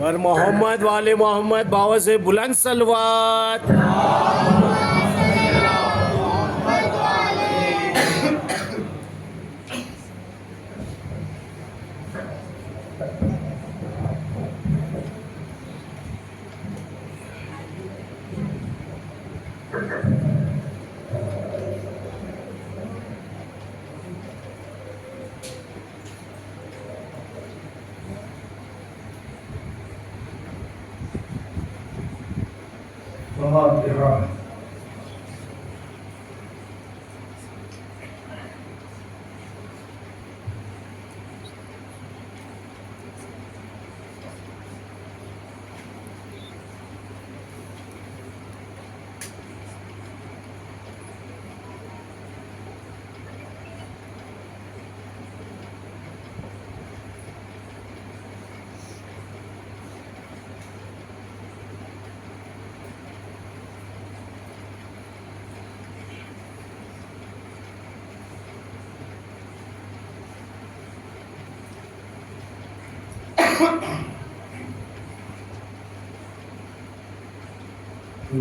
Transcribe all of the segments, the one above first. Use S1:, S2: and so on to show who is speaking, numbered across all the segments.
S1: پر محمد والے محمد باوا سے بلند صلوات.
S2: فاتحہ.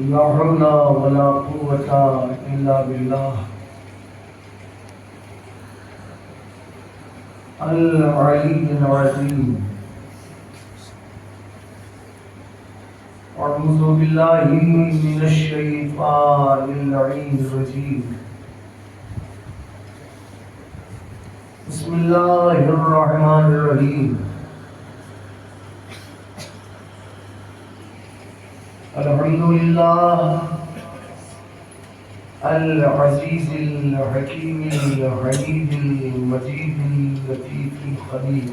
S2: لا حول ولا قوة إلا بالله العلي العظيم. أعوذ بالله من الشيطان اللعين الرجيم. بسم الله الرحمن الرحيم. الحمد لله العزيز الحكيم الحميد المجيد اللطيف الخبير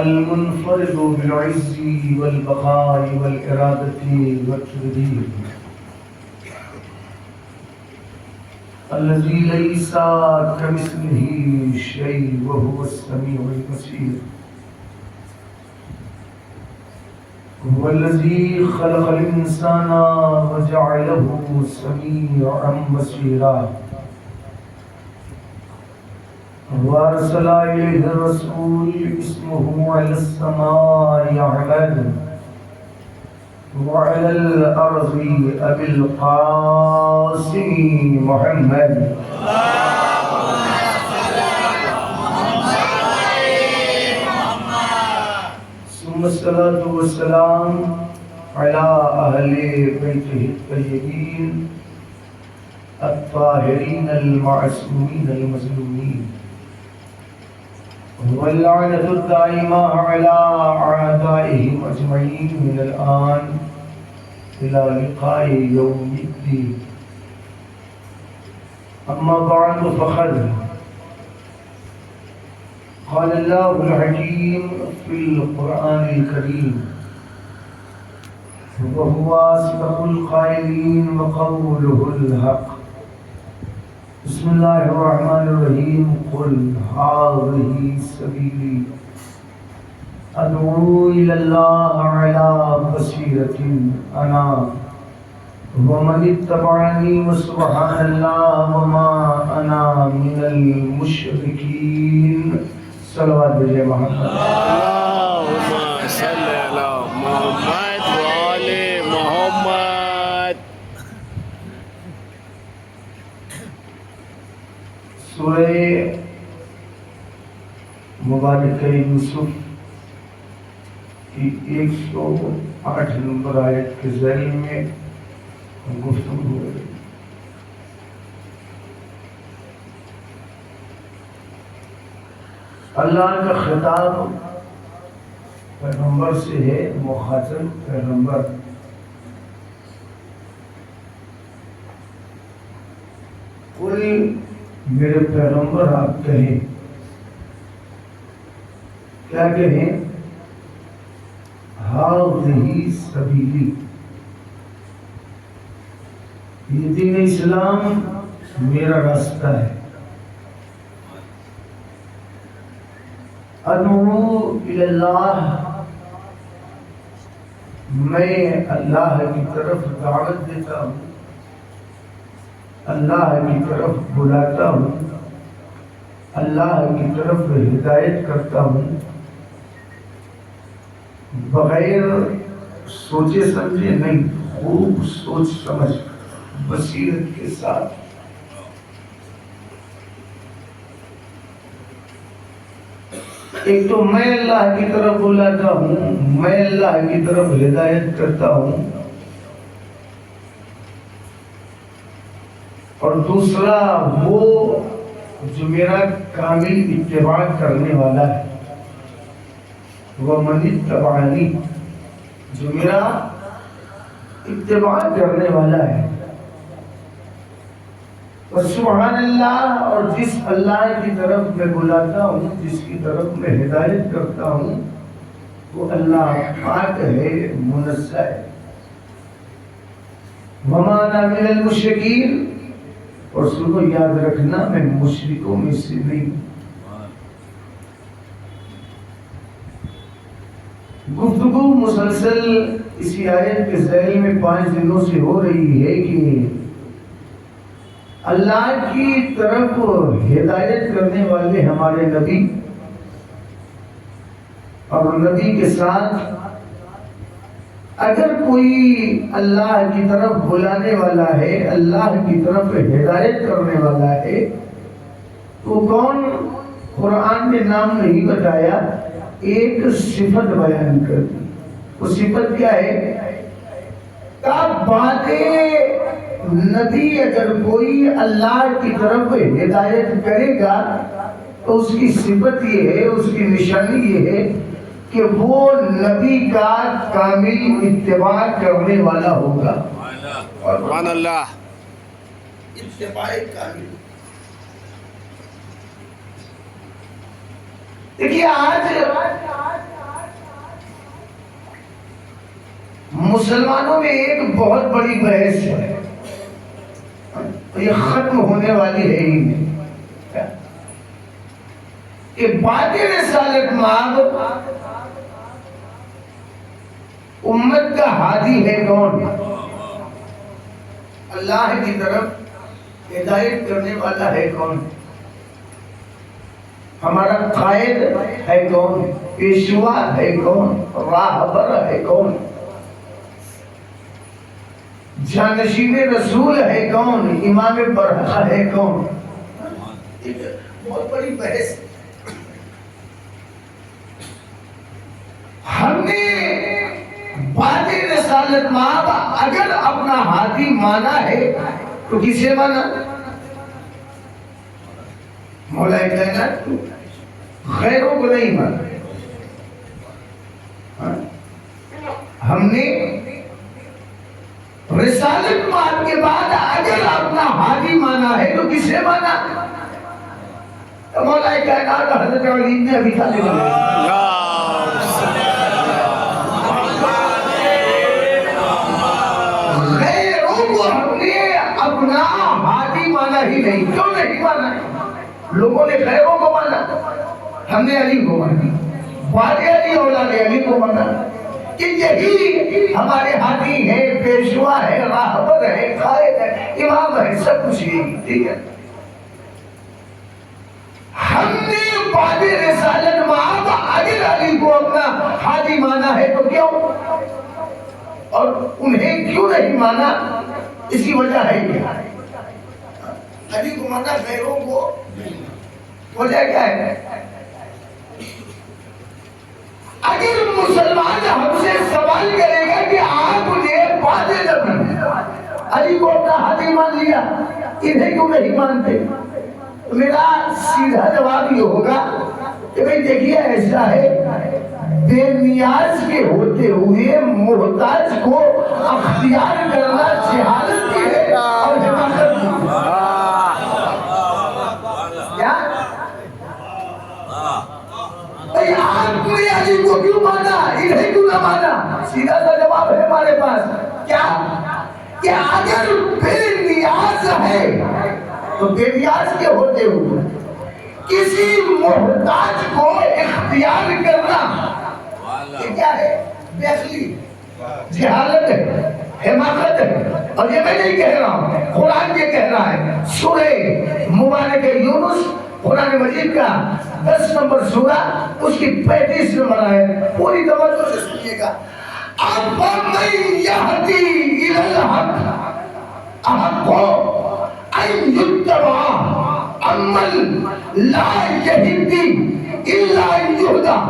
S2: المنفرد بالعز والبقاء والإرادة والتدبير الذي ليس كمثله شيء وهو السميع البصير. هو الذي خلق الإنسان وجعله سميعا بصيرا وأرسل إليه الرسول اسمه على السماء أحمد وعلى الأرض أبي القاسم محمد. الصلاة والسلام على أهل بيته الطيبين الطاهرين المعصومين المظلومين واللعنة الدائمة على أعدائهم أجمعين من الآن إلى لقاء يوم الدين. أما بعد فقد قال الله الحكيم في القرآن الكريم وهو أصدق القائلين وقوله الحق. بسم الله الرحمن الرحيم. قل هذه سبيلي أدعو إلى الله على بصيرة أنا ومن اتبعني وسبحان الله وما أنا من المشركين. صلوات بجے محمد.
S1: اللهم صل على محمد وآل محمد.
S2: سورہ مبارکہ یوسف کی 108 نمبر آیت کے ذیل میں گفتگو ہو رہی. اللہ کا خطاب پیغمبر سے ہے، مخاطب پیغمبر. کوئی میرے پیغمبر آپ کہیں، کیا کہیں؟ ہذہ سبیلی، یہ دین اسلام میرا راستہ ہے. ادعو الی اللہ، میں اللہ کی طرف دعوت دیتا ہوں، اللہ کی طرف بلاتا ہوں. اللہ کی طرف ہدایت کرتا ہوں بغیر سوچے سمجھے نہیں، خوب سوچ سمجھ بصیرت کے ساتھ۔ ایک تو میں اللہ کی طرف بلاتا ہوں، میں اللہ کی طرف ہدایت کرتا ہوں، اور دوسرا وہ جو میرا کامل اتباع کرنے والا ہے، وَمَنِ اتَّبَعَنِی، جو میرا اتباع کرنے والا ہے۔ اور سبحان اللہ، اور جس اللہ کی طرف میں بلاتا ہوں، جس کی طرف میں ہدایت کرتا ہوں، وہ اللہ پاک ہے، منزہ ہے۔ وَمَا أَنَا مِنَ الْمُشْرِکِینَ، اور سنو یاد رکھنا میں مشرکوں میں سے نہیں ہوں۔ گفتگو مسلسل اسی آیت کے ذیل میں 5 دنوں سے ہو رہی ہے کہ اللہ کی طرف ہدایت کرنے والے ہمارے نبی، اور نبی کے ساتھ اگر کوئی اللہ کی طرف بلانے والا ہے، اللہ کی طرف ہدایت کرنے والا ہے، تو کون؟ قرآن نے نام نہیں بتایا، ایک صفت بیان کر دی۔ وہ صفت کیا ہے؟ بعد نبی اگر کوئی اللہ کی طرف ہدایت کرے گا تو اس کی صفت یہ ہے، اس کی نشانی یہ ہے کہ وہ نبی کا کامل اتباع کرنے والا ہوگا۔
S1: سبحان اللہ۔
S2: اتباع کامل۔ دیکھیے آج مسلمانوں میں ایک بہت بڑی بحث ہے، یہ ختم ہونے والی ہے ہی نہیں، کہ بعد رسالت مآب امت کا ہادی ہے کون؟ اللہ کی طرف ہدایت کرنے والا ہے کون؟ ہمارا قائد ہے کون؟ پیشوا ہے کون؟ راہبر ہے کون؟ جانشین رسول ہے کون؟ امام برحق ہے کون؟ بہت بڑی بحث۔ ہم نے بعد رسالت مآب اگر اپنا ہادی مانا ہے تو کسے مانا؟ مولا کائنات، غیروں کو نہیں مانا۔ ہم نے رسالت مآب کے بعد اگر اپنا ہادی مانا ہے تو کسے مانا؟ تو مولا کائنات حضرت علی نے ابھی طالب اپنا ہادی مانا ہی نہیں۔ کیوں نہیں مانا؟ لوگوں نے غیروں کو مانا، ہم نے علی کو مانا، بعد علی اولاد علی کو مانا کہ یہی ہمارے ہادی ہے، پیشوا ہے، راہبر ہے، قائد ہے، امام ہے، سب کچھ یہی۔ ٹھیک ہے، ہم نے بعد رسالت مآب اگر علی کو اپنا ہادی مانا ہے تو کیوں؟ اور انہیں کیوں نہیں مانا؟ اس کی وجہ ہے کیا؟ علی کو مانا، غیروں کو وجہ کیا ہے؟ اگر مسلمان ہم سے سوال کرے گا کہ آپ نے بعد نبی علی کو اپنا ہادی مان لیا، انہیں کیوں نہیں مانتے؟ میرا سیدھا جواب یہ ہوگا کہ بھئی دیکھیے ایسا ہے، بے نیاز کے ہوتے ہوئے محتاج کو اختیار کرنا جہالت کی ہے اور حماقت کی ہے۔ کیا؟ آپ نے علی کو کیوں مانا، انہیں کیوں نہ مانا؟ سیدھا سا جواب ہے ہمارے پاس، کیا؟ کہ اگر بے نیاز ہے تو بے نیاز کے ہوتے ہوئے کسی محتاج کو اختیار کرنا یہ کیا ہے؟ بے عقلی، جہالت ہے، حماقت ہے۔ اور یہ میں نہیں کہہ رہا ہوں، قرآن یہ کہہ رہا ہے، سورہ مبارک یونس قرآن مجید کا 10 نمبر سورہ اس کی 35 نمبر آیت پوری توجہ سے سنیے گا. أَفَمَن يَهْدِي إِلَى الْحَقِّ أَحَقُّ أَن يُتَّبَعَ أَمَّن لَا يَهْدِي إِلَّا أَن يُهْدَىٰ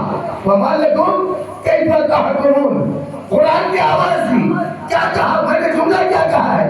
S2: وَمَا لَكُمْ كَيْفَ تَحْكُمُونَ. قرآن کی آواز دی. کیا کہا؟ میں نے جملہ کیا کہا ہے؟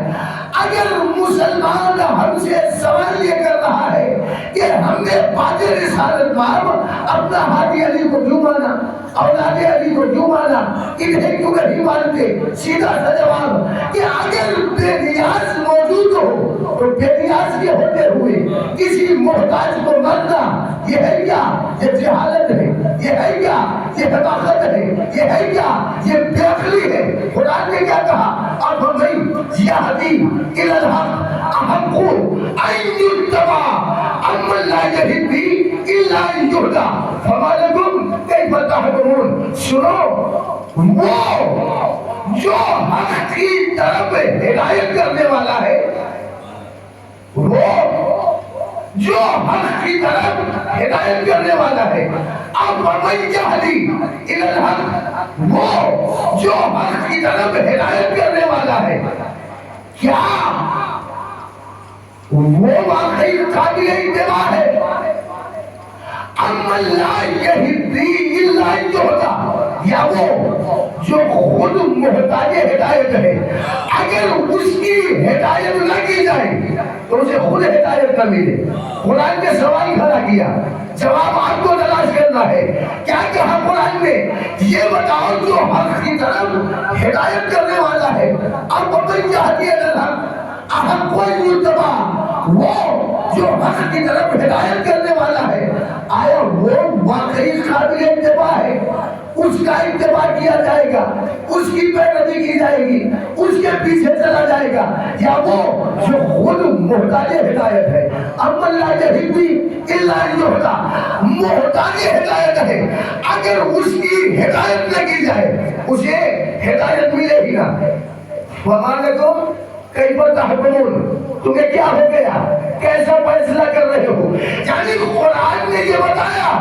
S2: اگر مسلمان ہم سے سوال یہ کر رہا ہے کہ ہم نے بات رسالت مار اپنا ہادی علی کو کیوں مانا، اولاد علی کو کیوں مانا، انہیں کیوں نہیں مانتے؟ سیدھا سا جواب کہ اگر بے نیاز موجود ہو تو بے نیاز کے ہوتے ہوئے کسی محتاج کو ماننا یہ ہے کیا؟ یہ جہالت ہے. یہ ہے کیا؟ یہ حماقت ہے. یہ ہے کیا؟ یہ بے عقلی ہے. قرآن نے کیا کہا؟ اب ہمیں یہدی الی الحق احق ان یتبع امن لا یہدی الا ان یہدیٰ فما لکم کیف تحکمون. سنو، وہ جو حق کی طرف ہدایت کرنے والا ہے، وہ جو حق کی طرف ہدایت کرنے والا ہے، اب من یہدی الی الحق، وہ جو حق کی طرف ہدایت کرنے والا ہے، کیا وہ واقعی قابل اتباع ہے؟ امن لا یہدی الا ان یہدیٰ، یا وہ جو خود محتاج ہدایت ہے، اگر اس کی ہدایت نہ کی جائے تو اسے خود ہدایت نہ ملے. قرآن نے سوال کھڑا کیا، جواب آپ کو تلاش کرنا ہے. کیا کہا قرآن نے؟ یہ بتاؤ جو حق کی طرف ہدایت کرنے والا ہے، اب من یہدی الی الحق احق ان یتبع، وہ جو حق کی طرف ہدایت کرنے والا ہے، آیا وہ واقعی قابل اتباع ہے؟ اس کا اتباع کیا جائے گا، اس کی پیروی کی جائے گی، اس کے پیچھے چلا جائے گا، یا وہ جو خود محتاج ہدایت ہے؟ امن لا یہدی الا ان یہدیٰ، محتاج ہدایت ہے، اگر اس کی ہدایت نہ کی جائے اسے ہدایت ملے ہی نہ. وَمَا لَكُمْ کیف تحکمون، تمہیں کیا ہو گیا؟ کیسا فیصلہ کر رہے ہو؟ یعنی قرآن نے یہ بتایا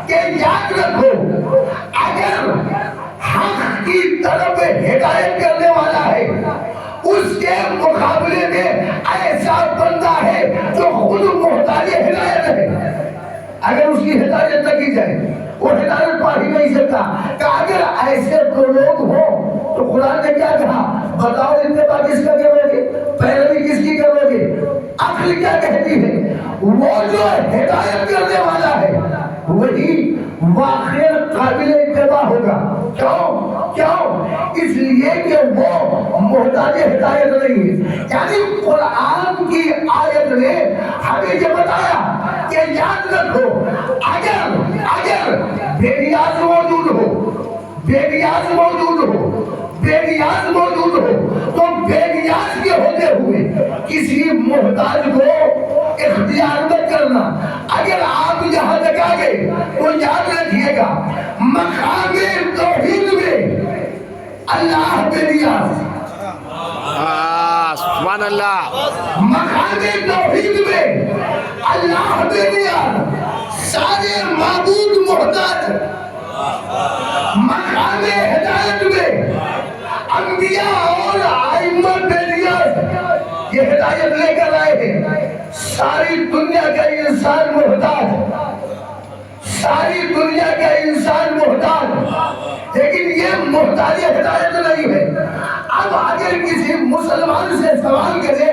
S2: کہ یاد رکھو، اگر حق کی طرف ہدایت کرنے والا ہے، اس کے مقابلے میں ایسا بندہ ہے جو خود محتاج ہدایت ہے، اگر اس کی ہدایت نہ کی جائے وہ ہدایت پا ہی نہیں سکتا. کہ اگر ایسے دو لوگ ہوں تو قرآن نے کیا کہا؟ بتاؤ اتباع کس کا کرو گے، پیروی کس کی کرو گے؟ عقل کیا کہتی ہے؟ وہ جو ہدایت کرنے والا ہے وہی واقعی قابل اتباع ہوگا. کیوں؟ اس لیے کہ وہ محتاج ہدایت نہیں ہے. یعنی قرآن کی آیت نے ہمیں یہ بتایا کہ یاد رکھو، اگر بے نیاز موجود ہو، بے نیاز موجود ہو، بے نیاز موجود ہو تو بے نیاز کے ہوتے ہوئے کسی محتاج کو اختیار نہ کرنا. اگر آپ یہاں تک آ گئے تو یاد رکھیے گا، مقام توحید میں اللہ بے نیاز،
S1: سبحان اللہ.
S2: مقام توحید میں اللہ بے نیاز، سارے معبود محتاج. مقام ہدایت میں انبیاء اور ائمہ بے نیاز، یہ ہدایت لے کر آئے ہیں. ساری دنیا کا انسان محتاج، ساری دنیا کا انسان محتاج، لیکن یہ محتاج ہدایت نہیں ہے. اب اگر کسی مسلمان سے سوال کرے،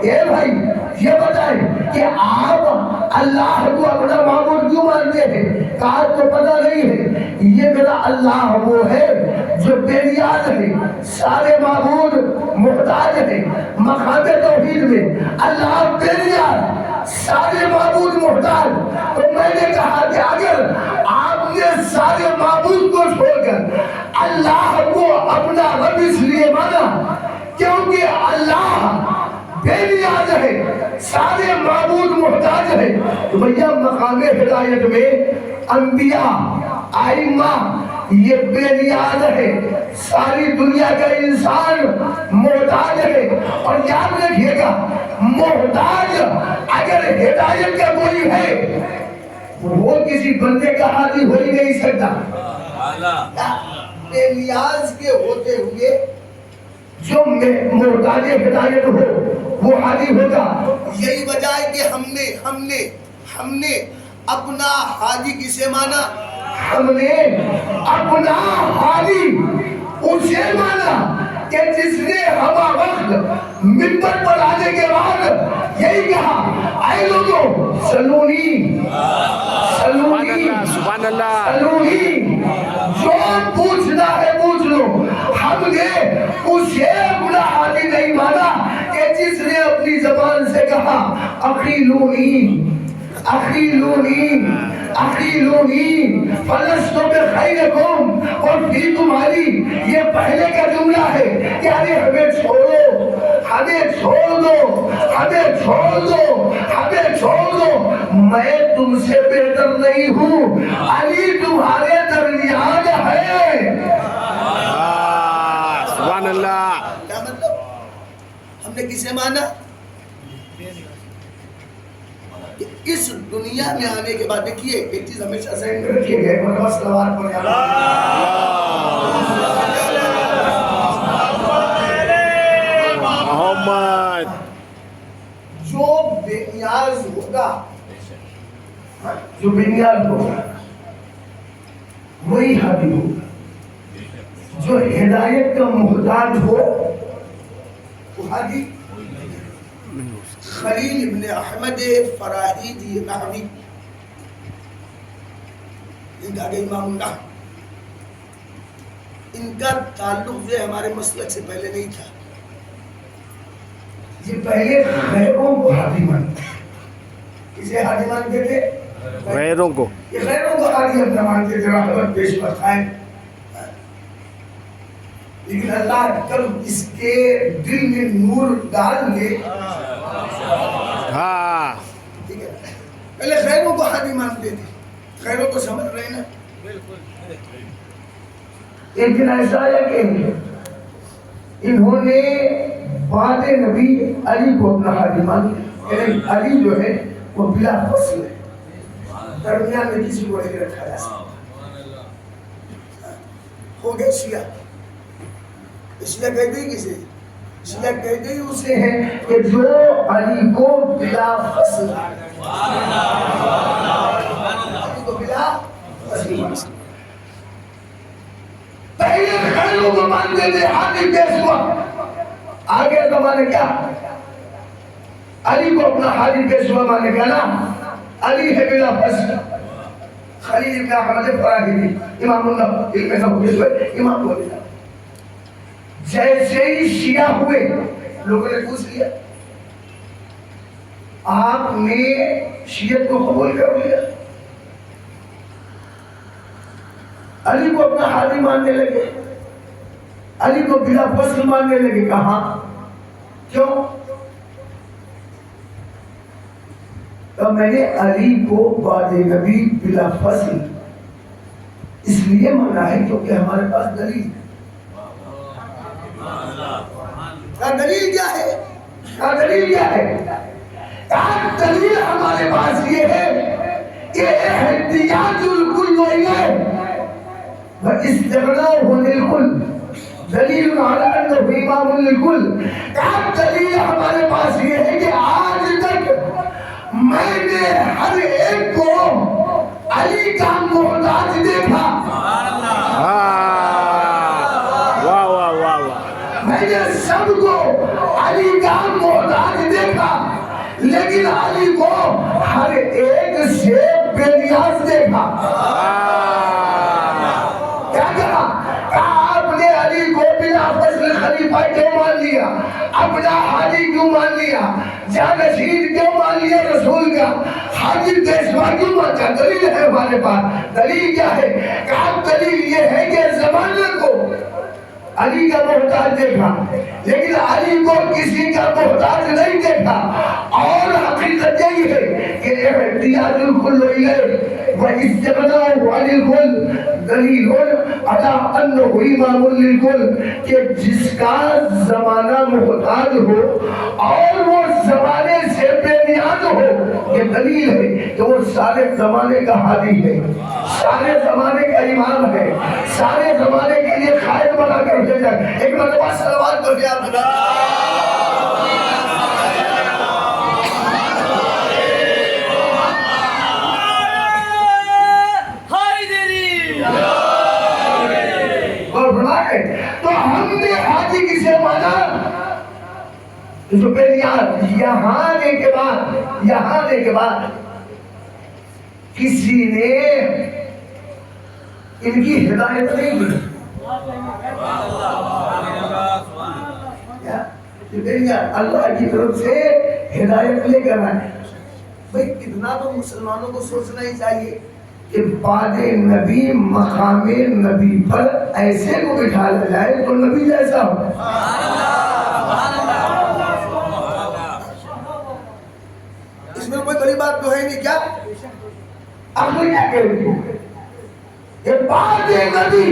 S2: اے بھائی یہ بتائیں کہ آپ اللہ کو اپنا معبود کیوں مانتے ہیں؟ کہا تو پتہ نہیں ہے. یہ میرا اللہ وہ ہے جو بے نیاز ہے، سارے معبود محتاج ہیں. مقام توحید میں اللہ بے نیاز، سارے معبود محتاج. تو میں نے کہا کہ اگر آپ نے سارے معبود کو چھوڑ کر اللہ کو اپنا رب اس لیے مانا کیونکہ اللہ بے نیاز ہے، سارے معبود محتاج ہے، تو بھیا مقام ہدایت میں انبیاء ائمہ یہ بے نیاز ہے، ساری دنیا کا انسان محتاج ہے. اور یاد رکھیے گا، محتاج اگر ہدایت کا کوئی ہے وہ کسی بندے کا حاجی ہو ہی نہیں سکتا بے نیاز کے ہوتے ہوئے جو محتاج ہدایت ہو وہ حاجی ہوگا. یہی وجہ ہے کہ ہم نے اپنا حاجی کسے مانا؟ ہم نے اپنا حاجی اسے مانا کہ جس نے ہما وقت منبر پر آنے کے بعد یہی کہا اے لوگوں سلونی
S1: سبحان اللہ
S2: سلونی، جو پوچھنا ہے پوچھ لو. ہم نے اسے اپنا حاجی نہیں مانا کہ جس نے اپنی زبان سے کہا اخیلونی اخیلونی اخیلونی فلست بخیرکم، اور پھر تمہاری یہ پہلے کا جملہ ہے کہ ارے ہمیں چھوڑو، ہمیں چھوڑ دو، ہمیں چھوڑ دو، ہمیں چھوڑ دو، میں تم سے بہتر نہیں ہوں، علی تمہارے درمیان ہے.
S1: سبحان اللہ.
S2: کیا مطلب؟ ہم نے کسے مانا؟ اس دنیا میں آنے کے بعد دیکھیے ایک چیز ہمیشہ ذہن میں رکھیے گئے
S1: محمد
S2: جو بے نیاز ہوگا، جو بے نیاز ہوگا وہی حاجی ہوگا. جو ہدایت کا محتاج ہو وہ حاجی. خلیل ابن احمد فراہیدی نحوی، ان کا امام اللہ، ان کا تعلق جو ہمارے مسلک سے پہلے نہیں تھا. یہ پہلے غیروں کو حاجی مانتے تھے. کسے حاجی مانتے تھے؟
S1: غیروں کو.
S2: یہ غیروں کو حاجی اپنا مانتے تھے، رحمت پیش بتائیں. لیکن اللہ جب اس کے دل میں نور ڈال دے،
S1: ہاں
S2: ٹھیک ہے، پہلے خیروں کو حاجی مانتے تھے. خیروں کو سمجھ رہے ہیں نا؟ ایک دن ایسا ہے کہ انہوں نے بعد نبی علی کو اپنا حاجی مان لیا. یعنی علی جو ہے وہ بلا فصل ہے، درمیان میں کسی کو نہیں رکھا جا سکتا. ہو گئے شیعہ. شیعہ کہہ گئی کسے؟ شیعہ کہہ گئی اسے ہے کہ جو علی کو بلا فصل، علی کو بلا فصل. پہلے خیروں کو مانتے تھے حاجی پیشوا. آگے زمانے کیا؟ علی کو اپنا حاجی پیشوا مانے گا نا. علی ہے بلا فصل. خلیل ابن احمد فراہیدی امام اللہ علم نحو امام اللہ. جیسے ہی شیعہ ہوئے لوگوں نے پوچھ لیا آپ نے شیعت کو قبول کر لیا. علی کو اپنا حاجی ماننے لگے، علی کو بلا فصل ماننے لگے. کہاں؟ کیوں؟ تو میں نے علی کو بعد نبی بلا فصل اس لیے مانا ہے کیونکہ ہمارے پاس دلیل ہے. دلیل کیا ہے؟ دلیل کیا ہے؟ دلیل ہمارے پاس یہ ہے کہ احتیاج الکل و استغناء للکل دلیل علی انہ امام للکل. دلیل ہمارے پاس یہ ہے کہ آج تک میں نے ہر ایک کو علی کا محتاج دیکھا. میں نے سب کو علی کا محتاج دیکھا، لیکن علی کو ہر ایک سے بے نیاز دیکھا. کیا کہا؟ آپ نے علی کو بلا فصل خلیفہ کیوں مان لیا؟ اپنا حاجی کیوں مان لیا؟ جانشین کیوں مان لیا رسول کا؟ حاجی پیشوا کیوں مانتا؟ دلیل ہے ہمارے پاس. دلیل کیا ہے؟ دلیل یہ ہے کہ زمانے کو علی کا محتاج دیکھا، لیکن علی کو کسی کا محتاج نہیں دیکھا. اور حقیقت یہی ہے کہ احتیاج الکل الیہ و استغناء عن الکل دلیل علی انہ امام للکل. کہ جس کا زمانہ محتاج ہو اور وہ زمانے سے بے نیاز ہو یہ دلیل ہے کہ وہ سارے زمانے کا ہادی ہے، سارے زمانے کا امام ہے، سارے زمانے کے لیے قائد بنا کر بھیجا۔ ایک مرتبہ صلوات پڑھ کے آپ بتا تو ہم نے حاجی کسے مانا؟ جو پہلے یہاں آنے کے بعد کسی نے ان کی ہدایت نہیں کی، اللہ کی طرف سے ہدایت لے کر آئے۔ بھئی اتنا تو مسلمانوں کو سوچنا ہی چاہیے کہ بعد نبی مقام نبی پر ایسے کو بٹھایا جائے تو نبی جیسا ہو۔ اس میں کوئی بڑی بات تو ہے نہیں کیا؟ اب میں کیا کہہ رہی ہوں کہ بعد نبی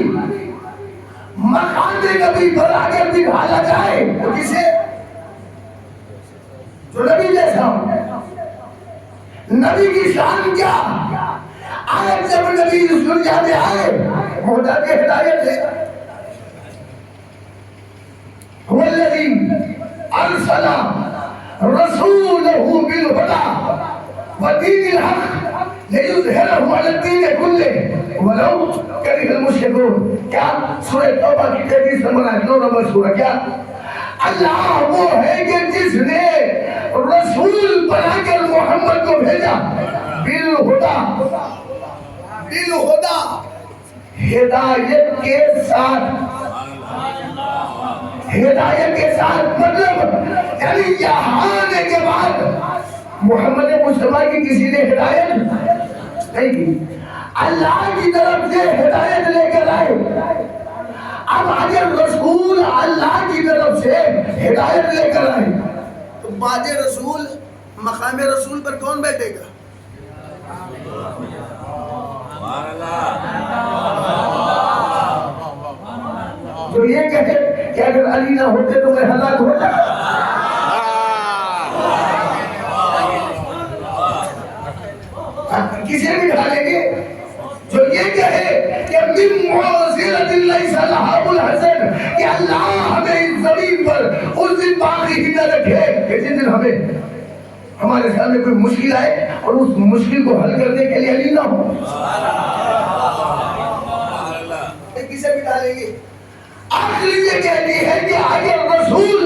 S2: مقام نبی پر اگر بٹھایا جائے تو کسے؟ جو نبی جیسا ہو۔ نبی کی شان کیا؟ آج جب نبی اس دنیا میں آئے خدا کی ہدایت ہے، هو الذي ارسل رسوله بالهدى ودين الحق ليظهره على الدين كله ولو كره المشركون۔ کیا سورہ توبہ کی 33 نمبر 9 نمبر سورہ کیا؟ اللہ وہ ہے کہ جس نے رسول بنا کر محمد کو بھیجا بالہدی، ہدایت کے ساتھ مطلب یعنی یہاں آنے کے بعد محمد مصطفیٰ کی کسی نے ہدایت نہیں کی، اللہ کی طرف سے ہدایت لے کر آئے۔ اب اگر رسول اللہ کی طرف سے ہدایت لے کر آئے تو بعد رسول مقام رسول پر کون بیٹھے گا؟ جو یہ کہے کہ اگر علی نہ ہوتے تو میں ہلاک ہو جاتا۔ کسے بھی ڈالیں گے جو یہ کہے کہ من معذرت اللہ صلاح الحسن کہ اللہ ہمیں اس زمین پر اس دن باقی ہی نہ رکھے کہ جس دن ہمیں ہمارے سامنے کوئی مشکل آئے اور اس مشکل کو حل کرنے کے لیے علی نہ ہو۔ کسے بھی ڈالیں گے؟ عقل یہ کہتی ہے کہ اگر رسول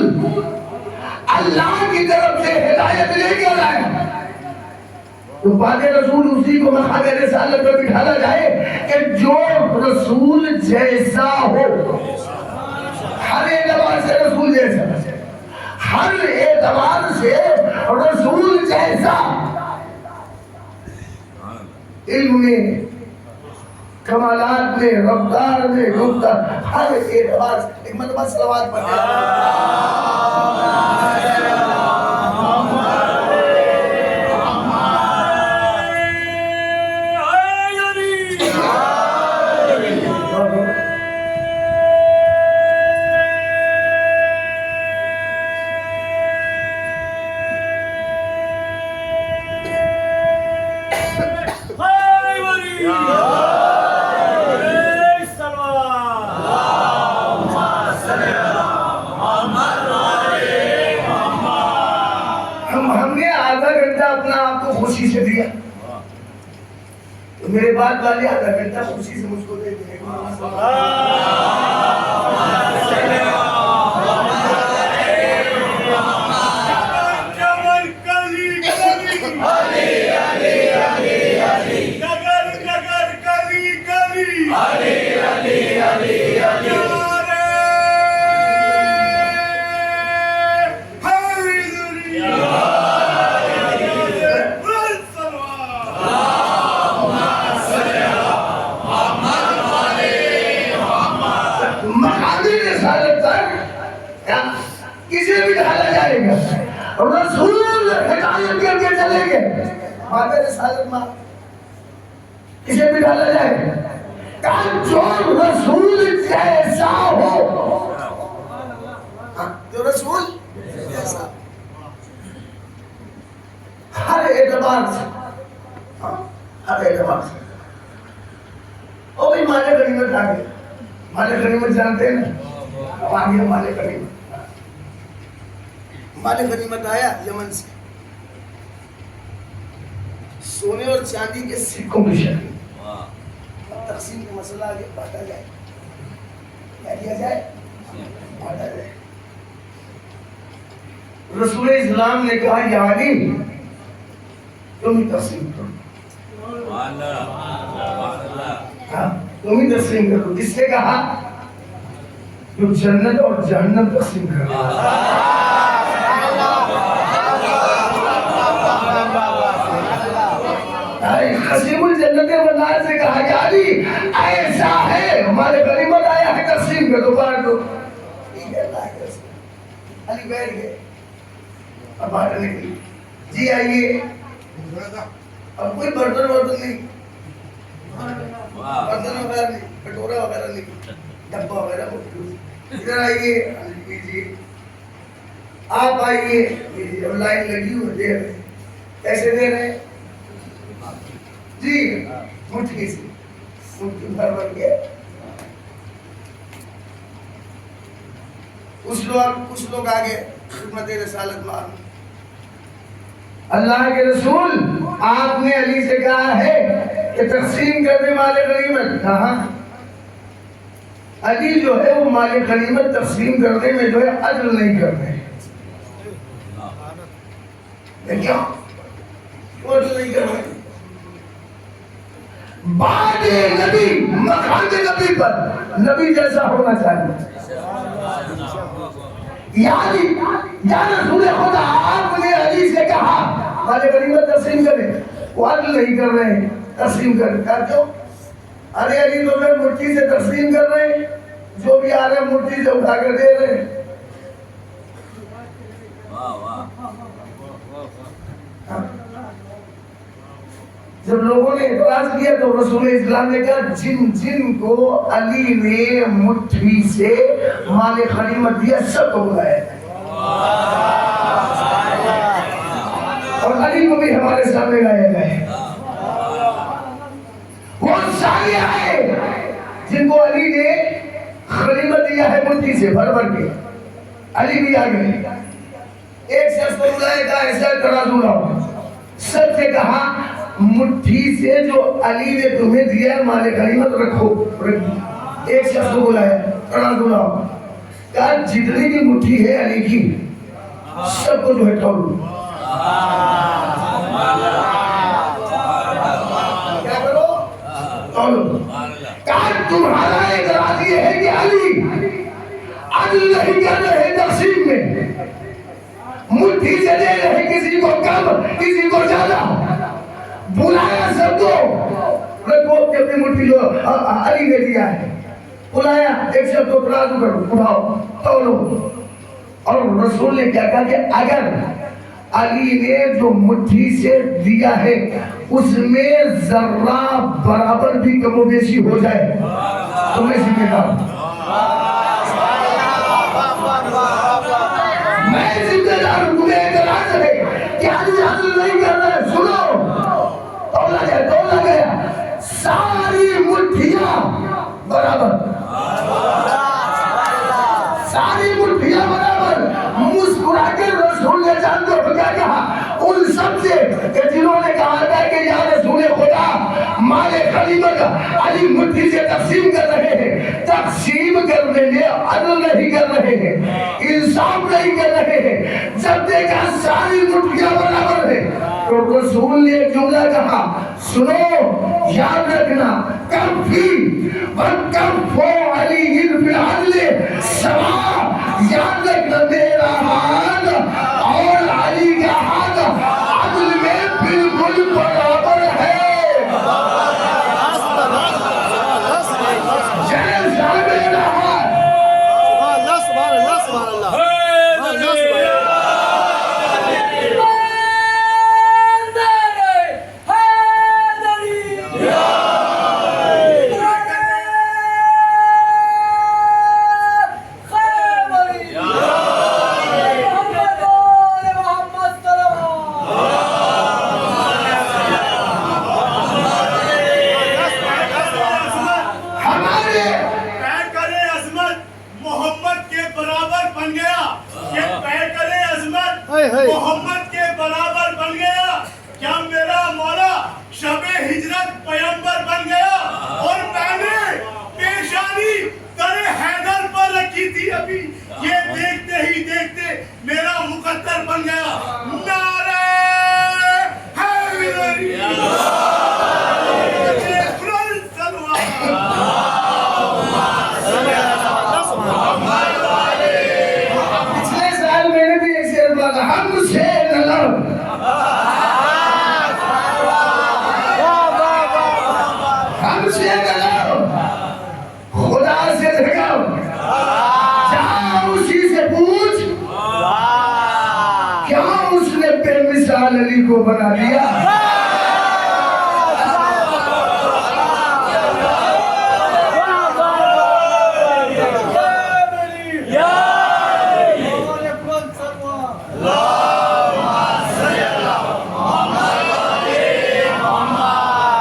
S2: اللہ کی طرف سے ہدایت لے کر آئے تو بعد رسول اسی کو مقام رسالت پر بٹھانا جائے کہ جو رسول جیسا ہو، ہر اعتبار سے رسول جیسا، ہر اعتبار سے رسول جیسا، علم میں، کمالات میں، رفتار میں، گفتار، ہر اعتبار سے۔ ایک مرتبہ صلوات پڑھیں۔ خوشی سے دیا تو میرے بعد والے آدھا گھنٹہ خوشی سے مجھ کو دے دیں۔ کسی بھی ڈھالا جائے گا رسول ہدایت کر کے چلیں گے، بات رسالت ماں کسی بھی ڈھالا جائے گا جو رسول جیسا ہو، جو رسول جیسا ہر اعتبار اعتبار سے، ہر اعتبار سے۔ او بھائی مال غنیمت آ گیا، مال غنیمت جانتے ہیں نا، اب آ گیا مال غنیمت۔ مال غنیمت آیا یمن سے، سونے اور چاندی کے سکوں کی شکل۔ اب تقسیم کا مسئلہ آگے بانٹا جائے، کیا کیا جائے؟ بانٹا جائے۔ رسول اسلام نے کہا یا علی تم ہی تقسیم کرو، تم ہی تقسیم کرو۔ کس نے کہا؟ جو جنت اور جہنم تقسیم کرو۔ قسیم الجنت والنار سے کہا یا علی ایسا ہے ہمارے غنیمت آیا ہے تقسیم کرو، بانٹ دو۔ علی بیٹھ گئے، اب بانٹنے کے لیے جی آئیے۔ اب کوئی برتن نہیں، برتن وغیرہ نہیں، کٹورا وغیرہ نہیں، ڈبا وغیرہ ادھر آئیے لیجیے، آپ آئیے لیجیے۔ اور لائن لگی ہوئی دے رہے، کیسے دے رہے جی؟ مٹھی سے، مٹھی بھر بھر کے۔ کچھ لوگ آگے خدمت رسالت مان۔ اللہ کے رسول آپ نے علی سے کہا ہے کہ تقسیم کر دے مال غنیمت، کہاں؟ علی جو ہے وہ مال غنیمت تقسیم کرنے میں جو ہے عدل نہیں کرتے۔ کیا وہ عدل نہیں کرتے؟ بعد نبی مقام نبی پر نبی جیسا ہونا چاہیے۔ یا رسول خدا آپ نے علی سے کہا مال غنیمت تقسیم کریں، وہ عدل نہیں کر رہے ہیں، تقسیم کر کیوں؟ ارے علی تو میں مٹھی سے تقسیم کر رہے ہیں، جو بھی آ رہے ہیں مٹھی سے اٹھا کر دے رہے ہیں۔ جب لوگوں نے اعتراض کیا تو رسول اسلام نے کہا جن کو علی نے مٹھی سے مال غنیمت دیا سب کو بلایا، اور علی کو بھی ہمارے سامنے لایا گئے۔ وہ سارے آئے جن کو علی نے غنیمت دیا ہے مٹھی سے بھر بھر کے، علی بھی آ گئے۔ ایک شخص کو بلایا تھا ایسا ترازو لاؤ، سب سے کہا مٹھی سے جو علی نے تمہیں دیا ہے مال غنیمت رکھو۔ ایک شخص کو بلایا ترازو لاؤ، کہا جتنی بھی مٹھی ہے علی کی سب کو جو ہے تولو۔ کیا کرو؟ تولو۔ کہا تمہارا اعتراض یہ ہے کہ علی عدل نہیں کر رہے تقسیم میں، مٹھی سے دے رہے کسی کو کم کسی کو زیادہ۔ بلایا سب کو، رکھو اپنی مٹھی جو علی نے دیا ہے، بلایا ایک شخص کو ترازو کرو، اٹھاؤ تولو۔ اور رسول نے کیا کہا کہ اگر علی نے جو مٹھی سے دیا ہے اس میں ذرہ برابر بھی کم و بیشی ہو جائے تو میں ذمہ دار ہوں، میں ذمہ دار ہوں۔ تمہیں اعتراض ہے کہ علی عدل نہیں کر رہے، سنو، تولا گیا ساری مٹھیاں برابر، ساری مٹھیاں برابر۔ مسکرا کے رسول نے جان دو کیا کہا ان سب سے کہ جنہوں نے کہا تھا کہ یا رسول خدا مال غنیمت علی مٹھی سے تقسیم کر رہے ہیں، تقسیم کرنے میں عدل نہیں کر رہے ہیں، انصاف نہیں کر رہے ہیں۔ جب دیکھا ساری مٹھیاں برابر ہیں تو رسول نے ایک جملہ کہا، سنو یاد رکھنا، کفی وکفو علیہ بالعدل سوا، یاد رکھنا میرا ہاتھ اور علی کا ہاتھ عدل میں بالکل برابر ہے۔ جیسا میرا ہاتھ کو بنا دیا.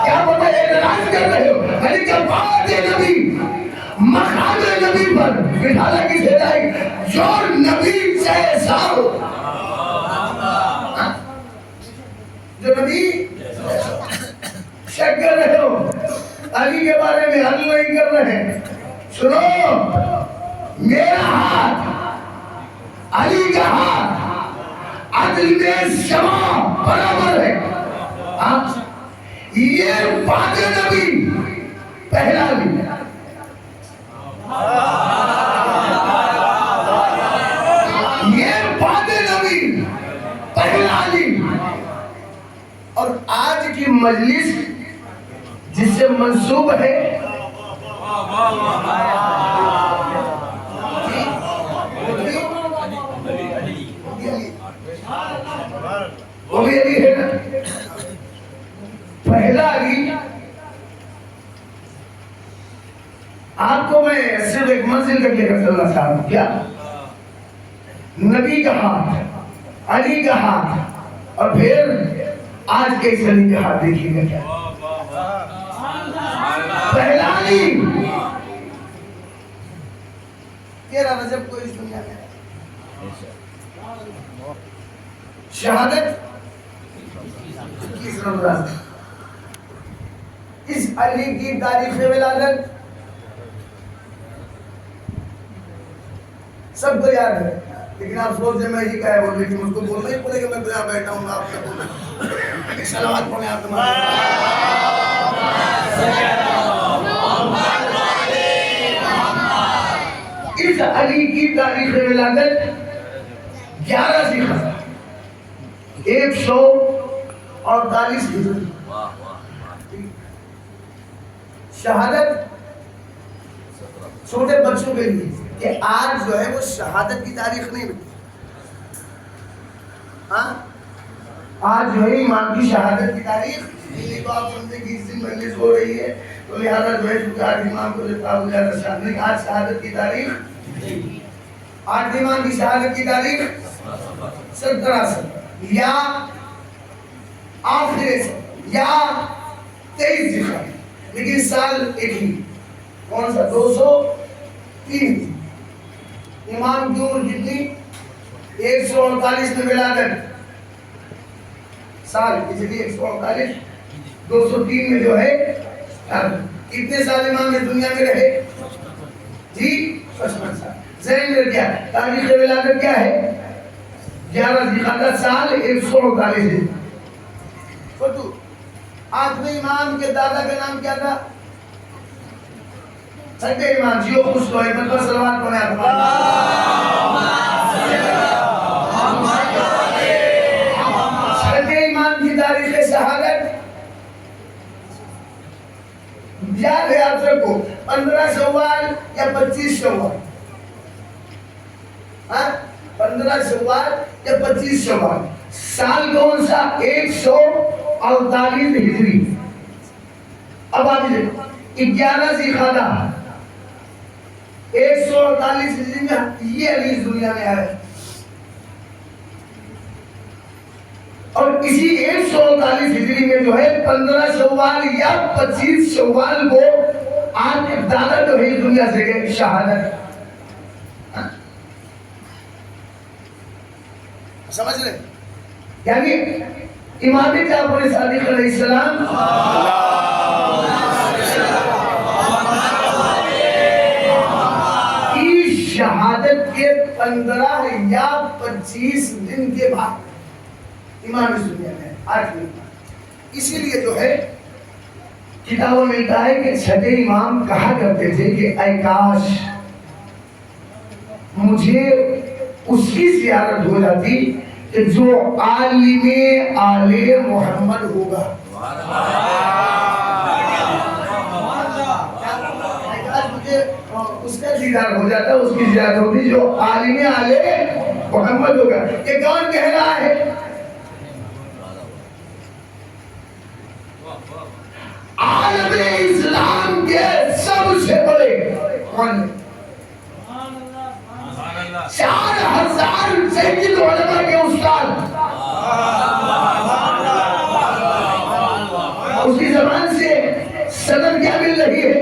S2: کیا پتہ اعتراض کر رہے ہو؟ ولی جب بات نبی مقام نبی پر بٹھانا کی سیدائی جو نبی سے ساو جو نبی شک کر رہے ہو علی کے بارے میں حل نہیں کر رہے ہیں. سنو میرا ہاتھ علی کا ہاتھ عدل میں سما برابر ہے. یہ بعد نبی پہلا علی یہ بعد نبی پہلا علی. اور آج کی مجلس جس سے منسوب ہے وہ بھی علی ہے نا. پہلا علی. آپ کو میں صرف ایک منزل تک لے کر چلنا چاہتا ہوں. کیا نبی کا ہاتھ علی کا ہاتھ اور پھر آج کے اس علی کا ہاتھ دیکھیے گا. کیا پہلا علی 13 رجب کو اس دنیا میں شہادت 21 رمضان. اس علی کی تاریخ ولادت سب کو یاد ہے, لیکن آپ سوچ میں یہ کہا ہے لیکن اس کو بولنا ہی پڑے گا. میں تو یہاں بیٹھا ہوں آپ سے بولنا ایک سلوات پڑھیں آپ اس علی کی تاریخ ولادت 11 ذیقعدہ 148 ہجری. شہادت چھوٹے بچوں کے لیے کہ آج جو ہے وہ شہادت کی تاریخ نہیں بنتی. ہاں آج جو ہے امام کی شہادت کی تاریخ یہ تو آپ سمجھے کہ اس دن مجلس ہو رہی ہے تو لہٰذا جو ہے چونکہ آج امام کو دیتا ہو زیادہ شہادت. آج شہادت کی تاریخ آج امام کی شہادت کی تاریخ 17 یا آخر یا 23 ذیقعدہ, لیکن سال ایک ہی. کون سا 203. امام کی عمر کتنی 138 میں ولادت. سال ہجری 138 203 میں جو ہے کتنے سال امام میں دنیا میں رہے جی 55 سال. ذہن میں کیا تاریخ ولادت کیا ہے 11 ذیقعدہ سال 148 ہے. فتو آٹھویں امام کے دادا کا نام کیا تھا چھٹے امام جیو خوش تو ہے مطلب صلوات پڑھیں آپ. چھٹے امام کی تاریخ شہادت یاد ہے آپ سب کو 15 شوال یا 25 شوال. 15 شوال یا 25 شوال. سال کون سا 148 ہجری. اب آپ 11 ذیقعدہ 148 ہجری میں یہ علی دنیا میں آئے اور اسی 148 ہجری میں جو ہے 15 شوال یا 25 شوال کو آج دادا جو ہے دنیا سے گئے شہادت. سمجھ لیں یعنی امام جعفر صادق علیہ السلام کی شہادت کے 15 یا 25 دن کے بعد امام اس دنیا میں آٹھویں. اسی لیے جو ہے کتابوں میں ملتا ہے کہ چھٹے امام کہا کرتے تھے کہ اے کاش مجھے اس کی زیارت ہو جاتی کہ جو عالم آل محمد ہوگا. مجھے اس کا دیدار ہو جاتا, اس کی زیارت ہوتی جو عالم آل محمد ہوگا. یہ کون کہہ رہا ہے عالم اسلام کے سب سے بڑے کون؟ 4000 سید علماء کے استاد، اس کی زبان سے صدر کیا مل رہی ہے؟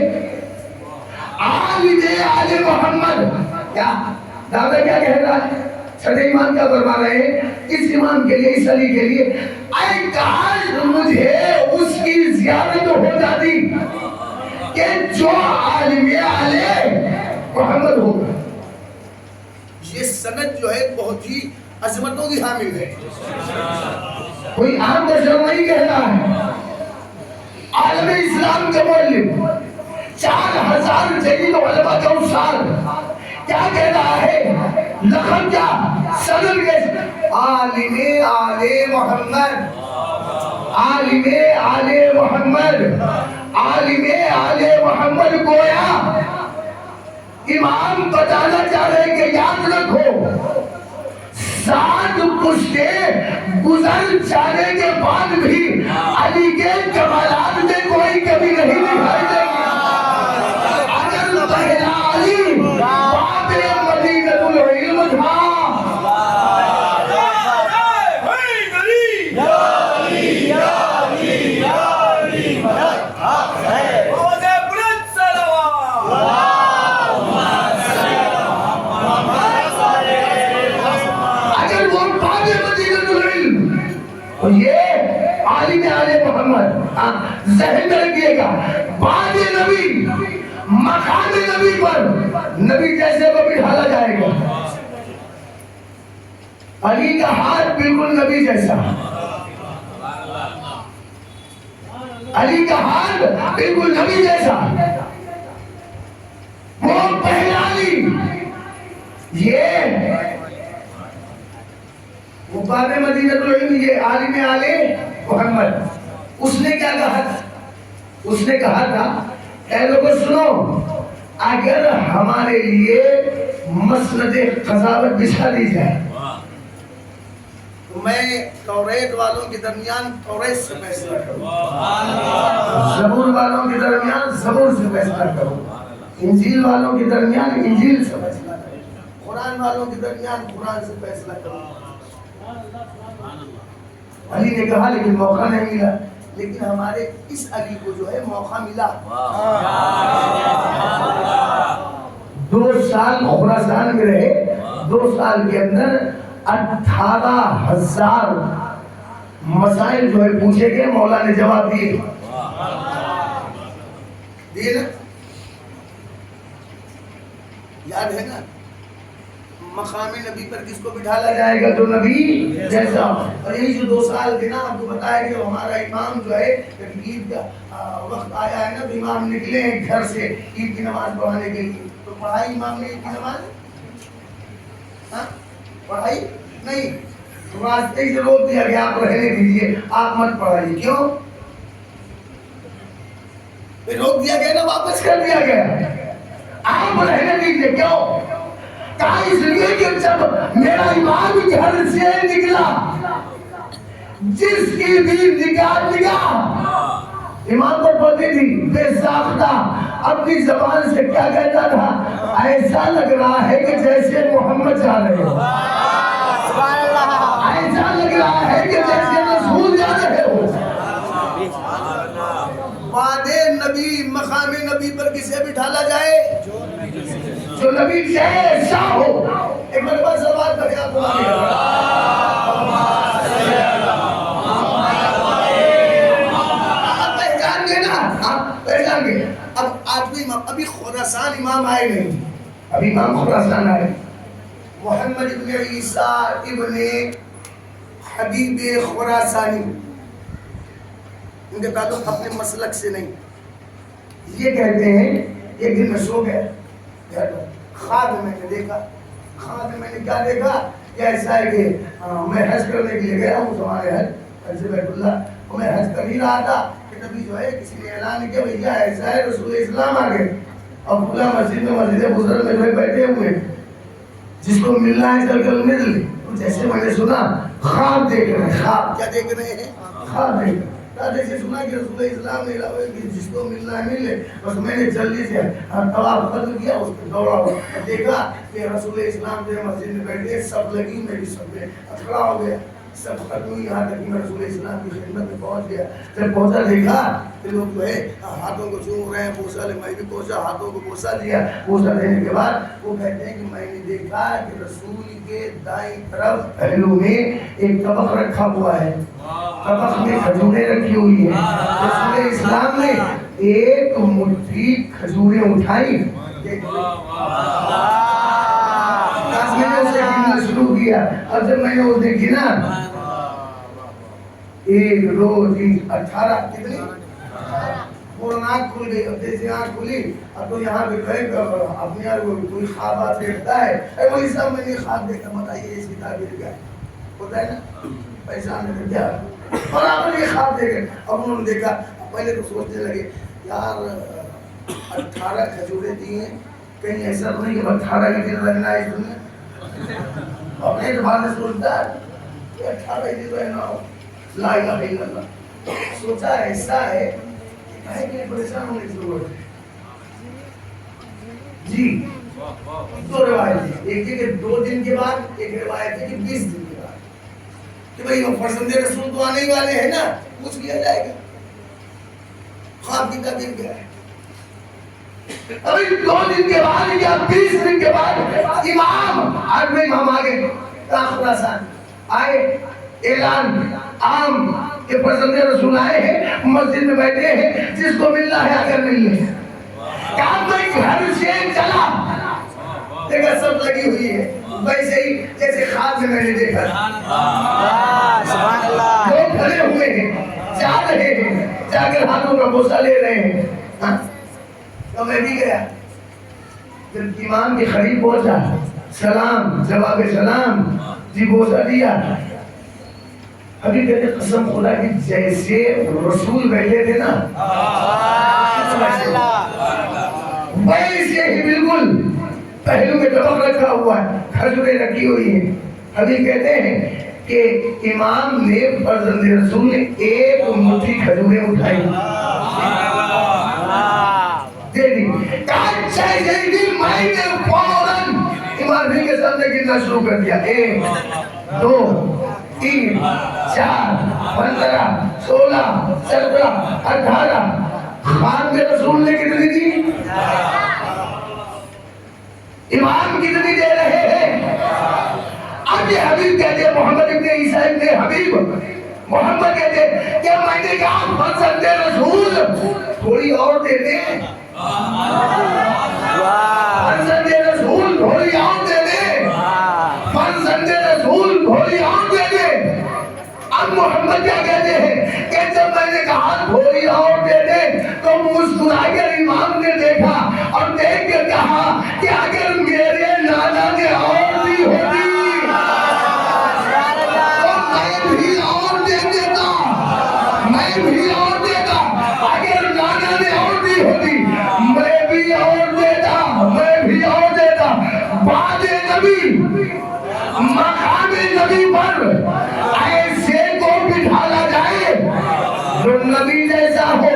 S2: عالم آل محمد۔ کیا دعویٰ کیا کہہ رہا ہے؟ چھٹے ایمان کا فرما رہے ہیں اس امام کے لیے، اس علی کے لیے، اے کاش مجھے اس کی زیارت ہو جاتی کہ جو عالم آل محمد ہوگا۔ یہ سند جو ہے بہت ہی عظمتوں کی حامل ہے، کوئی عام بشر نہیں کہہ رہا ہے، عالم اسلام کے مؤلف 4000 جدید علماء کا استاد کیا کہہ رہا ہے؟ لقب کیا؟ صدر کے عالم آل محمد، عالم آل محمد، عالم آل محمد۔ گویا امام بتانا چاہ رہے کہ یاد رکھو 7 پشتیں گزر جانے کے بعد بھی علی کے کمالات میں کوئی کمی نہیں دکھائی دے گی۔ اگر پہلا علی باب مدینۃ العلم تھا، یہ عالم آل محمد ذہن میں رکھیے گا، بعد نبی مقام نبی پر نبی جیسے کو بٹھایا جائے گا۔ علی کا ہاتھ بالکل نبی جیسا، علی کا ہاتھ بالکل نبی جیسا، وہ پہلا علی، یہ مقام مدینۃ العلم، یہ عالم آل محمد۔ اس نے کیا کہا تھا؟ اس نے کہا تھا اے لوگوں سنو، اگر ہمارے لیے مسند قضاوت بچھا دی جائے تو میں توریت والوں کے درمیان توریت سے فیصلہ کروں، زبور والوں کے درمیان زبور سے فیصلہ کروں، انجیل والوں کے درمیان انجیل سے فیصلہ کروں، قرآن والوں کے درمیان قرآن سے فیصلہ کروں۔ علی نے کہا لیکن موقع نہیں ملا، لیکن ہمارے اس علی کو جو ہے موقع ملا۔ 2 سال خراسان میں رہے، 2 سال کے اندر 18,000 مسائل جو ہے پوچھے گئے، مولا نے جواب دیے نا؟ یاد ہے نا؟ مقام نبی پر کس کو بٹھالا جائے گا؟ جو نبی جیسا۔ اور یہی جو 2 سال کے نا آپ کو بتایا کہ ہمارا امام جو ہے عید کا وقت آیا ہے نا، تو امام نکلے ہیں گھر سے عید کی نماز پڑھانے کے لیے، تو پڑھائی امام نے عید کی نماز؟ پڑھائی نہیں، راستے سے روک دیا گیا آپ رہنے دیجیے، آپ مت پڑھائیے۔ کیوں روک دیا گیا نا؟ واپس کر دیا گیا، آپ رہنے دیجیے۔ کیوں؟ اس لیے کہ جب میرا امام گھر سے نکلا، جس کی بھی نگاہ امام کو پتہ تھی، بے ساختہ اپنی زبان سے کیا کہتا تھا؟ ایسا لگ رہا ہے کہ جیسے محمد جا رہے ہو، ایسا لگ رہا ہے کہ جیسے رسول جا رہے ہو۔ بعد نبی مقام نبی پر کسے بٹھالا جائے؟ جو نبی جیسا ہو۔ ایک مرتبہ سوال کرے آپ کو پہچان گے نا؟ آپ پہچان گے۔ اب آدمی ابھی خراسان امام آئے نہیں، ابھی امام خراسان آئے، محمد ابن عیسیٰ ابن حبیب خراسانی، ان کے تعلق اپنے مسلک سے نہیں۔ یہ کہتے ہیں ایک دن میں سو گئے، خواب میں نے دیکھا، خواب میں نے کیا دیکھا کہ ایسا ہے کہ میں حج کرنے کے لیے گیا ہوں، تمہارے حج بیت اللہ، میں حج کر ہی رہا تھا کہ تبھی جو ہے کسی نے اعلان کیا بھیا ایسا ہے رسول اسلام آ گئے، اور پورا مسجد میں مسجد بزرگ میں جو بیٹھے ہوئے، جس کو ملنا ہے چل کر مل لے۔ جیسے میں نے سنا خواب دیکھ رہے ہیں، خواب کیا دیکھ رہے ہیں؟ خواب دیکھ رہے ہیں۔ دادے سے سنا کہ رسول اسلام نے علاوہ کہ جس کو ملنا ہے مل لے. بس میں نے جلدی سے طواف ختم کیا, اس پہ دوڑا دیکھا کہ رسول اسلام جو ہے مسجد میں بیٹھے, سب لگی, میں بھی سب میں کھڑا ہو گیا. سب ختم ہوئی, یہاں تک کہ میں رسول اسلام کی خدمت میں پہنچ گیا. جب پہنچا دیکھا کہ لوگ جو ہے ہاتھوں کو چوم رہے ہیں, بوسا لے, میں بھی پہنچا, ہاتھوں کو بوسا دیا. بوسا دینے کے بعد وہ کہتے ہیں کہ میں نے دیکھا کہ رسول کے دائیں طرف پہلو میں ایک طبق رکھا ہوا ہے, طبق میں کھجوریں رکھی ہوئی ہیں. رسول اسلام نے ایک مٹھی کھجوریں اٹھائی, میں نے اسے گننا شروع کیا. اب جب میں نے وہ دیکھی نا, 1 2 3 18 کتنی وہ آنکھ کھل گئی. اب جیسے آنکھ کھلی, اب تو یہاں پہ کہیں اپنے یار کوئی خواب دیکھتا ہے, اے وہی صاحب میں نے خواب دیکھا, بتائیے اس کی تعبیر کیا ہوتا ہے نا, پیسہ نہیں کیا اور آپ نے خواب دیکھے. اب انہوں نے دیکھا, پہلے تو سوچنے لگے یار 18 کھجوریں دی ہیں, کہیں ایسا تو نہیں کہ 18 ہی دن رہنا ہے اس دنیا. اپنے اعتبار سے سوچتا ہے کہ 18 ہی دن رہنا ہو, لا الہ الا اللہ. سوچا ایسا ہے کہ پریشان ہونے کی ضرورت ہے. جی دو روایت ہے, ایک ہے کہ 2 دن کے بعد, ایک روایت ہے کہ 20 دن کے بعد, کہ بھئی وہ فرزند رسول تو آنے والے ہیں نا, پوچھ لیا جائے گا خواب کی تعبیر کیا ہے. ابھی 2 دن کے بعد یا 20 دن کے بعد امام, آج میں امام آگے خراسان آئے, اعلان عام کہ فرزند رسول آئے ہیں, مسجد میں بیٹھے ہیں, جس کو ملنا ہے اگر مل لے. کام میں گھر سے چلا, دیکھا سب لگی ہوئی ہے ویسے ہی جیسے خواب میں نے دیکھا. لوگ کھڑے ہوئے ہیں, جا رہے ہیں, جا کر ہاتھوں کا بوسہ لے رہے ہیں. تو میں بھی گیا, جب امام کے قریب پہنچا, سلام, جواب سلام, جی بوسہ دیا. ابھی کہتے قسم خدا کی جیسے رسول بیٹھے تھے نا ویسے ہی بالکل پہلو میں طبق رکھا ہوا ہے, کھجوریں رکھی ہوئی ہیں. ابھی کہتے ہیں کہ امام نے, فرزند رسول نے ایک مٹھی کھجوریں اٹھائی, دے دی. میں نے فوراً امام بھی کے سامنے گرنا شروع کر دیا. 1 2 3 4 15 16 17 18. خان میں رسول نے کتنی دی, امام کتنی دے رہے ہیں. اب یہ حبیب کہتے ہیں, محمد ابن عیسیٰ ابن حبیب محمد کہتے ہیں کہ میں نے کہا فرزند رسول تھوڑی اور دے دیں, فرزند رسول تھوڑی اور دے دیں, فرزند رسول تھوڑی اور دے دیں. اب محمد کیا کہتے ہیں کہ جب میں نے کہا تھوڑی اور دے دیں تو مسکرا کر امام نے دیکھا اور دیکھ کر کہا کہ اگر میرے نانا نے اور دی ہوتی تو میں بھی اور دے دیتا, میں بھی اور دیتا. اگر نانا نے اور دی ہوتی میں بھی اور دیتا, میں بھی اور دیتا. بعد نبی, مقام نبی پر ایسے کو بٹھالا جائے جو نبی جیسا ہو,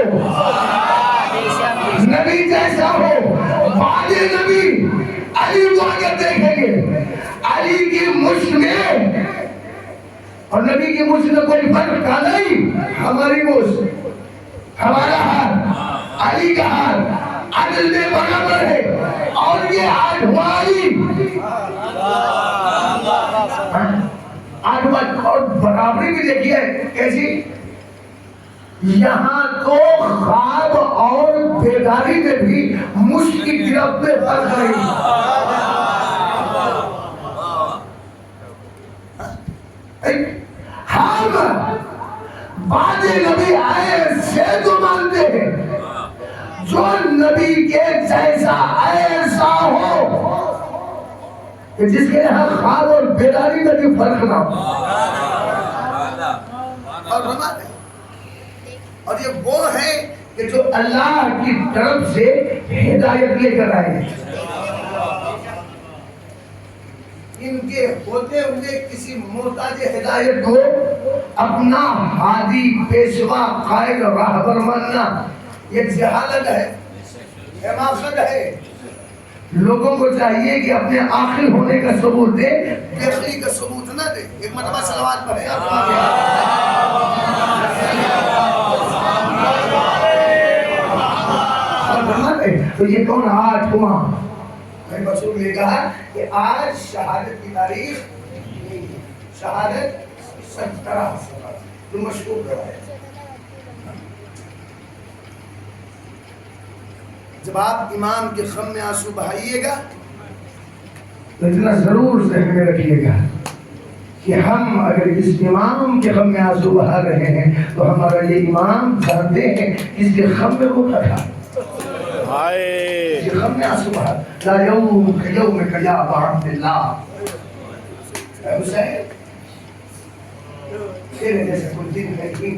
S2: نبی جیسا ہو. بعد نبی علی کو اگر دیکھیں گے, علی کی مشت میں اور نبی کی مشت میں کوئی فرق کا نہیں. ہماری مشت, ہمارا ہاتھ, علی کا ہاتھ عدل میں برابر ہے, اور یہ ہاتھ ہماری آٹھ اور برابری بھی دیکھیے کیسی. یہاں تو خواب اور بیداری میں بھی مشت کی گرفت میں فرق نہیں. ہم بعد نبی آئے سے تو مانتے ہیں, جو نبی کے جیسا ایسا ہو کہ جس کے یہاں خواب اور بیداری میں بھی فرق نہ ہو. اور یہ وہ ہے کہ جو اللہ کی طرف سے ہدایت لے کر آئے ہیں. ان کے ہوتے ہوئے کسی محتاج ہدایت کو اپنا ہادی پیشوا قائد راہبر ماننا یہ جہالت ہے، حماقت ہے۔ لوگوں کو چاہیے کہ اپنے آخر ہونے کا ثبوت دے، بےخری کا ثبوت نہ دے۔ ایک مرتبہ صلوات پڑھیں آپ تو یہ کون آج ہوا؟ میں رسول نے کہا کہ آج شہادت کی تاریخ نہیں ہے، شہادت 17 جو مشہور ہے۔ جب آپ امام کے غم میں آنسو بہائیے گا تو اتنا ضرور ذہن میں رکھیے گا کہ ہم اگر اس امام کے غم میں آنسو بہا رہے ہیں تو ہمارا یہ امام جانتے ہیں اس کے غم میں روتا تھا، یہ غم میں آنسو بہا۔ لا یوم یومک یا ابا عبد اللہ، اے حسین تیرے جیسے کوئی دن ہے کہ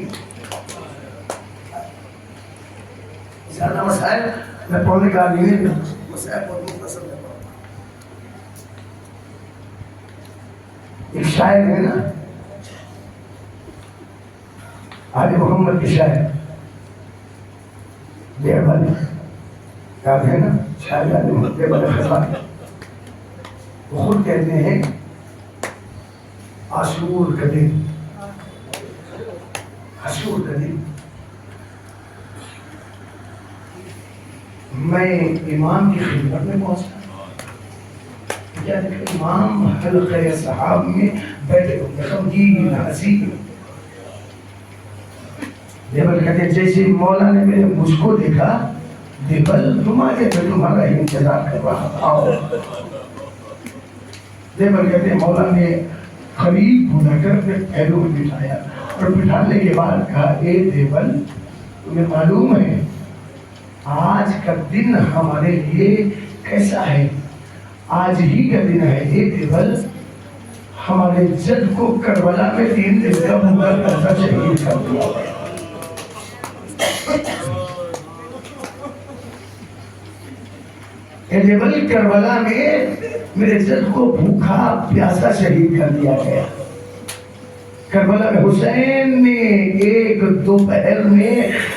S2: زیادہ مسائل میں پڑھنے کا آدمی نہیں، مسائل بہت مختصر میں پڑھتا ہوں۔ ایک شاعر ہے نا آل محمد کے شاعر دیوبند، یاد ہے نا شاعر آل محمد دیوبند خطاب، وہ خود کہتے ہیں عاشور کا دن، عاشور کا دن میں امام کی خدمت میں پہنچا، کیا دیکھا امام حلقہ صحاب میں بیٹھے ہوئے غمگین حزین۔ دیوبند کہتے ہیں جیسے مولا نے میرے مجھ کو دیکھا، دیوبند تمہارے پہ تمہارا انتظار کر رہا تھا، آؤ۔ دیوبند کہتے ہیں مولا نے قریب بلا کر اپنے پہلو میں بٹھایا اور بٹھانے کے بعد کہا اے دیوبند تمہیں معلوم ہے آج کا دن ہمارے لیے کیسا ہے؟ آج ہی کا دن ہے اے دیوبند، ہمارے جد کو کربلا میں 3 دن کا بھوکا کرتا شہید کر دیا۔ اے دیوبند کربلا میں میرے جد کو بھوکا پیاسا شہید کر دیا گیا۔ کربلا میں حسین نے ایک دوپہر میں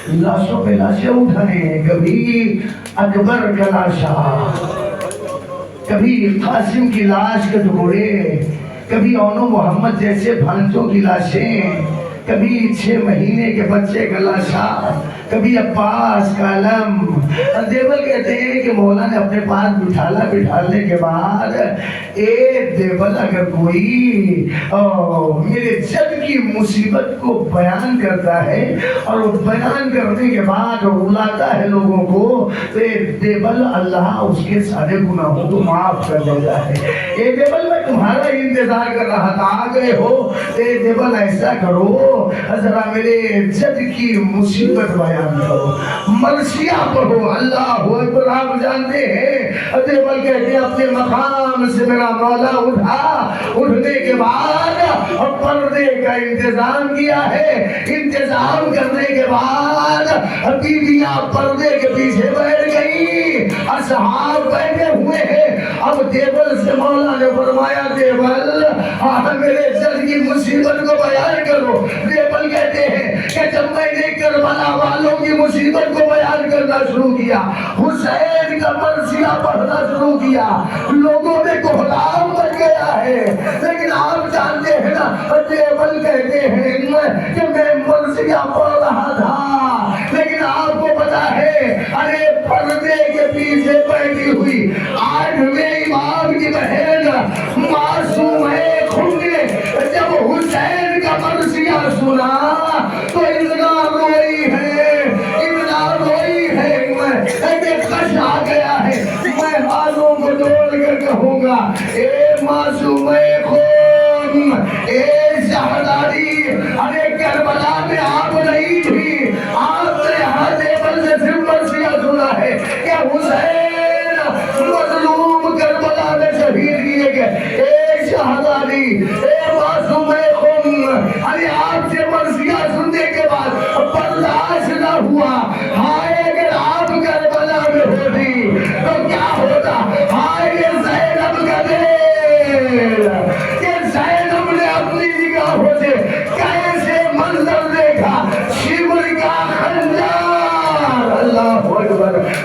S2: لاشوں پہ لاشیں اٹھائے، کبھی اکبر کا لاشا، کبھی قاسم کی لاش کے ٹکڑے، کبھی اونو محمد جیسے بھانجوں کی لاشیں، کبھی 6 مہینے کے بچے کا لاشا، کبھی عباس کا علم۔ دیوبند کہتے ہیں کہ مولا نے اپنے پاس بٹھالنے کے بعد اے دیوبند اگر کوئی میرے جد کی مصیبت کو بیان کرتا ہے اور وہ بیان کرنے کے بعد رلاتا ہے لوگوں کو تو اے دیوبند اللہ اس کے سارے گناہوں کو معاف کر دیتا ہے۔ اے دیوبند میں تمہارا انتظار کر رہا تھا، آ گئے ہو۔ اے دیوبند ایسا کرو ذرا میرے جد کی مصیبت بیان کرو، مرثیہ پڑھو، اللہ اکبر۔ آپ جانتے ہیں دیوبند کہتے ہیں اپنے مقام سے میرا مولا اٹھا، اٹھنے کے بعد پردے کا انتظام کیا ہے، انتظام کرنے کے بعد بیویاں پردے کے پیچھے بیٹھ گئی، اصحاب بیٹھے ہوئے ہیں۔ اب دیوبند سے مولا نے فرمایا دیوبند میرے جد کی مصیبت کو بیان کرو۔ دیوبند کہتے ہیں کہ جب میں نے کربلا والوں کی مصیبت کو بیان کرنا شروع کیا، حسین کا مرثیہ پڑھنا شروع کیا، لوگوں میں کوہلام بچ گیا ہے۔ لیکن آپ جانتے ہیں نا دیوبند کہتے ہیں کہ میں مرثیہ پڑھ رہا تھا، لیکن آپ کو پتا ہے ارے پردے کے پیچھے بیٹھی ہوئی 8ویں امام کی بہن معصوم خود نے جب حسین کا مرثیہ سنا تو اتنا روئی ہے، اتنا روئی ہے کہ خش آ گیا ہے۔ میں ہاتھوں کو جوڑ کر کہوں گا اے معصوم خون، اے شہزادی، ارے کربلا میں آپ نہیں تھی، آپ نے ہر دیوبند سے صرف مرثیہ سنا ہے کہ حسین مظلوم کربلا میں شہید کیے گئے۔ اے شہزادی، اے معصوم خون، ارے آپ سے مرثیہ سننے کے بعد برداشت نہ ہوا، ہائے اگر آپ کربلا میں ہوتی تو کیا ہوتا، ہائے زینب کا دل کہ زینب نے اپنی نگاہوں سے کیسے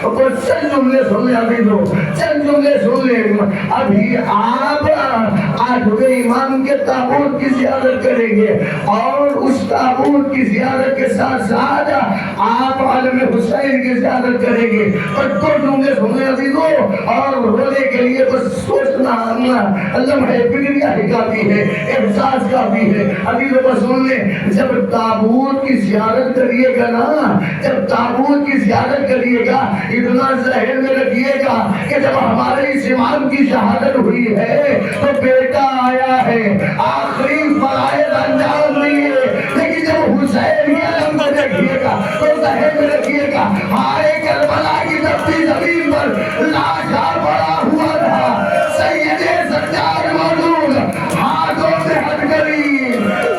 S2: وہ چند جملے سن لیں ابھی دو چند جملے سن لیں ابھی آپ آٹھویں امام کے تابوت کی زیارت کریں گے اور اس تابوت کی زیارت کے ساتھ ساتھ آپ عالم حسین کی زیارت کریں گے اور دو جملے سن لیں ابھی دو اور رونے کے لیے تو سوچنا لمحے فکریہ ہی کافی ہے احساس کافی ہے ابھی تو بس سن لیں جب تابوت کی زیارت کریے گا نا جب تابوت کی زیارت کریے گا اتنا ذہن میں رکھیے گا کہ جب ہمارے اس امام کی شہادت ہوئی ہے تو بیٹا آیا ہے آخری فرائض انجام دیے لیکن جب حسین کی علم کو دیکھیے گا تو ذہن میں رکھیے گا ہائے کربلا کی تپتی زمین پر لاشا پڑا ہوا تھا سید سجاد موجود ہاتھوں میں ہتھکڑی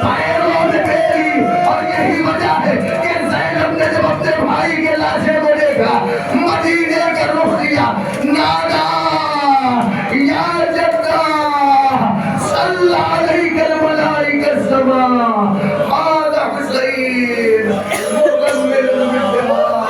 S2: پیروں میں بیڑی اور یہی وجہ ہے کہ زینب نے جب اپنے بھائی کے لاشے کو دیکھا مدینے کا رخ کیا نادا یا جدہ صلی علیہ الملائکہ السماء آدھا حسین مغمل بالدماء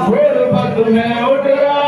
S2: ومقدم
S3: میں اٹھ رہا